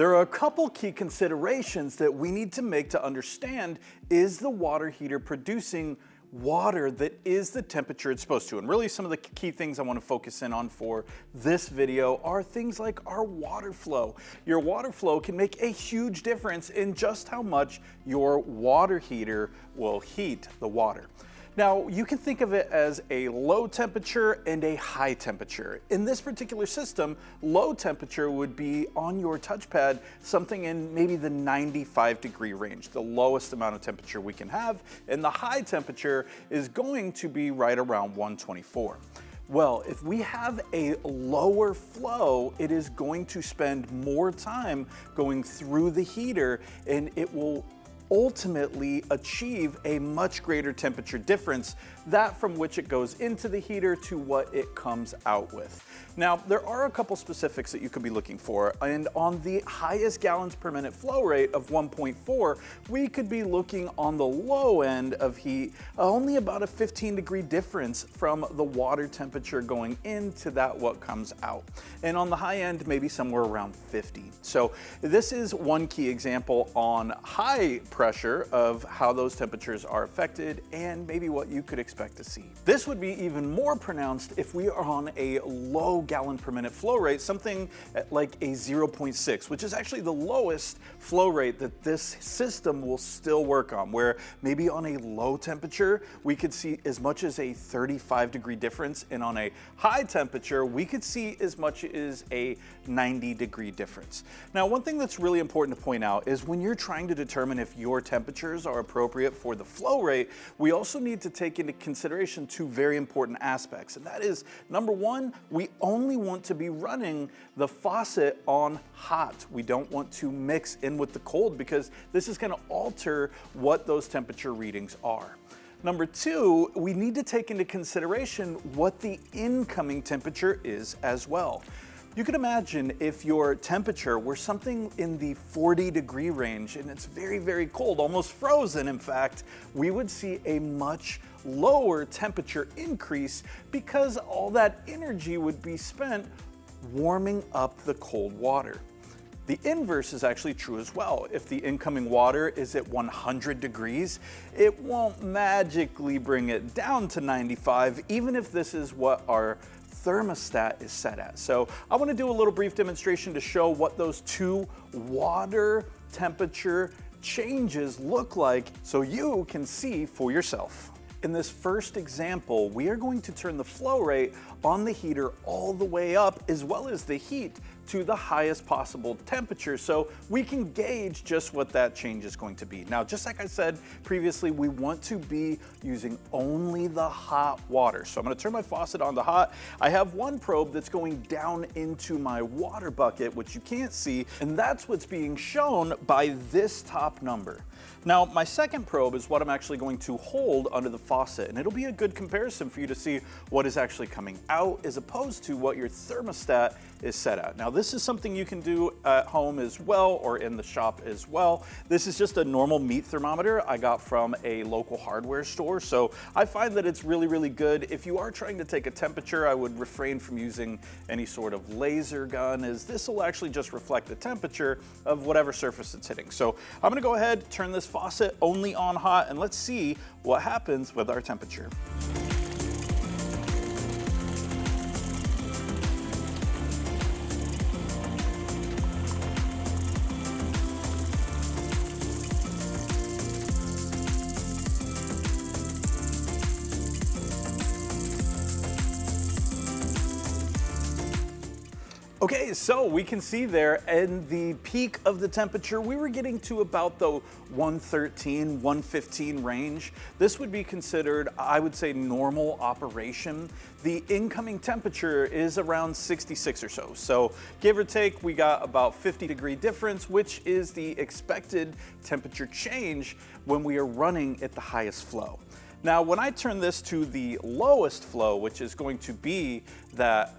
There are a couple key considerations that we need to make to understand, is the water heater producing water that is the temperature it's supposed to? And really some of the key things I want to focus in on for this video are things like our water flow. Your water flow can make a huge difference in just how much your water heater will heat the water. Now, you can think of it as a low temperature and a high temperature. In this particular system, low temperature would be on your touchpad, something in maybe the 95-degree range, the lowest amount of temperature we can have, and the high temperature is going to be right around 124. Well, if we have a lower flow, it is going to spend more time going through the heater, and it will ultimately achieve a much greater temperature difference, that from which it goes into the heater to what it comes out with. Now, there are a couple specifics that you could be looking for, and on the highest gallons per minute flow rate of 1.4, we could be looking on the low end of heat, only about a 15-degree difference from the water temperature going into that what comes out. And on the high end, maybe somewhere around 50. So this is one key example on high pressure of how those temperatures are affected and maybe what you could expect to see. This would be even more pronounced if we are on a low gallon per minute flow rate, something like a 0.6, which is actually the lowest flow rate that this system will still work on, where maybe on a low temperature, we could see as much as a 35-degree difference, and on a high temperature, we could see as much as a 90-degree difference. Now, one thing that's really important to point out is when you're trying to determine if your temperatures are appropriate for the flow rate, we also need to take into consideration two very important aspects, and that is, number one, we only want to be running the faucet on hot. We don't want to mix in with the cold because this is going to alter what those temperature readings are. Number two, we need to take into consideration what the incoming temperature is as well. You can imagine if your temperature were something in the 40-degree range and it's very, very cold, almost frozen in fact, we would see a much lower temperature increase because all that energy would be spent warming up the cold water. The inverse is actually true as well. If the incoming water is at 100 degrees, it won't magically bring it down to 95, even if this is what our thermostat is set at. So I want to do a little brief demonstration to show what those two water temperature changes look like so you can see for yourself. In this first example, we are going to turn the flow rate on the heater all the way up, as well as the heat to the highest possible temperature, so we can gauge just what that change is going to be. Now, just like I said previously, we want to be using only the hot water. So I'm going to turn my faucet on to hot. I have one probe that's going down into my water bucket, which you can't see, and that's what's being shown by this top number. Now, my second probe is what I'm actually going to hold under the faucet, and it'll be a good comparison for you to see what is actually coming out as opposed to what your thermostat is set at. Now, this is something you can do at home as well or in the shop as well. This is just a normal meat thermometer I got from a local hardware store, so I find that it's really, really good. If you are trying to take a temperature, I would refrain from using any sort of laser gun, as this will actually just reflect the temperature of whatever surface it's hitting. So I'm gonna go ahead, turn this faucet only on hot, and let's see what happens with our temperature. Okay, so we can see there in the peak of the temperature, we were getting to about the 113, 115 range. This would be considered, I would say, normal operation. The incoming temperature is around 66 or so. So give or take, we got about 50-degree difference, which is the expected temperature change when we are running at the highest flow. Now, when I turn this to the lowest flow, which is going to be that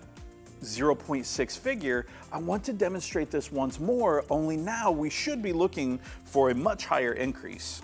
0.6 figure, I want to demonstrate this once more, only now we should be looking for a much higher increase.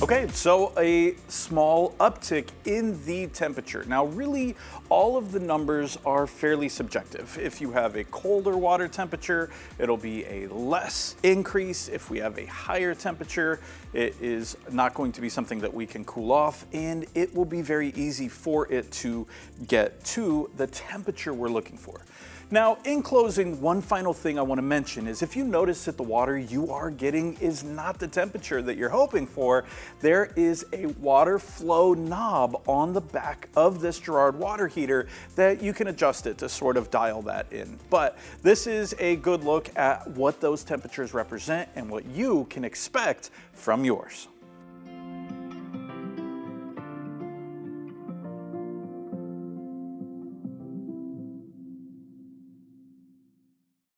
Okay, so a small uptick in the temperature. Now, really, all of the numbers are fairly subjective. If you have a colder water temperature, it'll be a less increase. If we have a higher temperature, it is not going to be something that we can cool off, and it will be very easy for it to get to the temperature we're looking for. Now, in closing, one final thing I want to mention is if you notice that the water you are getting is not the temperature that you're hoping for, there is a water flow knob on the back of this Girard water heater that you can adjust it to sort of dial that in. But this is a good look at what those temperatures represent and what you can expect from yours.